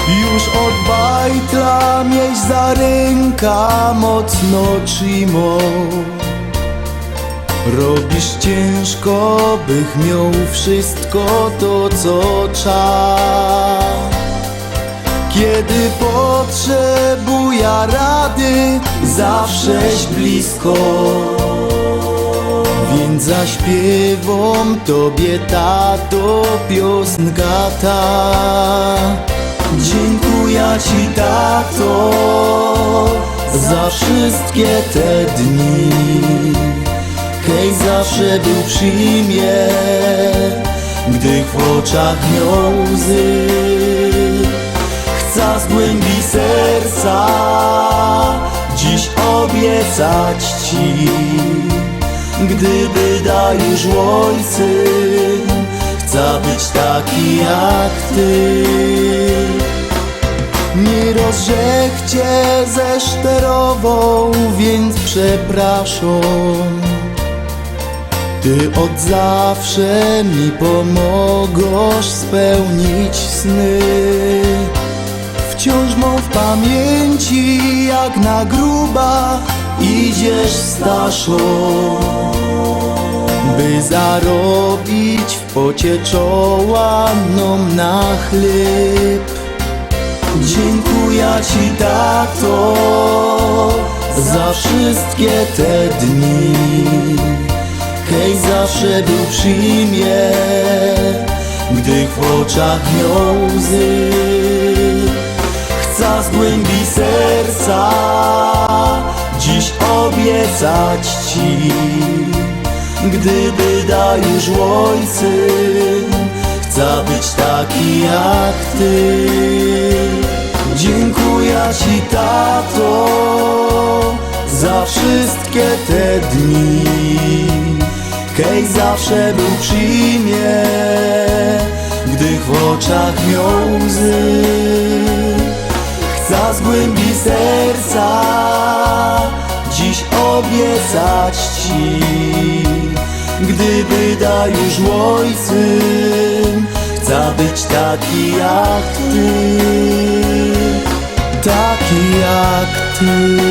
Już od bajtla mieś za ręka mocno trzymo. Robisz ciężko, bych miał wszystko to, co trzeba. Kiedy potrzebuję rady, zawsześ blisko. Więc zaśpiewam tobie, tato, piosenka ta. Dziękuję ci, tato, za wszystkie te dni. Hej, zawsze był przy mnie, gdy w oczach miał łzy. Chcę z głębi serca dziś obiecać ci, gdyby dajesz ojcem, chcę być taki jak ty. Nie rozrzech cię ze szterową, więc przepraszam. Ty od zawsze mi pomogłaś spełnić sny. Wciąż mam w pamięci, jak na grubach idziesz Staszo, by zarobić w pocie czoła nam na chleb. Dziękuję ci, tato, za wszystkie te dni. Hej, zawsze był przy mnie, gdy w oczach miał łzy. Chcę z głębi serca dziś obiecać ci, gdyby dajesz ojcem, chcę być taki jak ty. Dziękuję ci, tato, za wszystkie te dni. Hej, zawsze był przy mnie, gdy w oczach miał łzy. Chcę z głębi serca dziś obiecać ci, gdyby dajesz ojcem, chcę być taki jak ty, taki jak ty.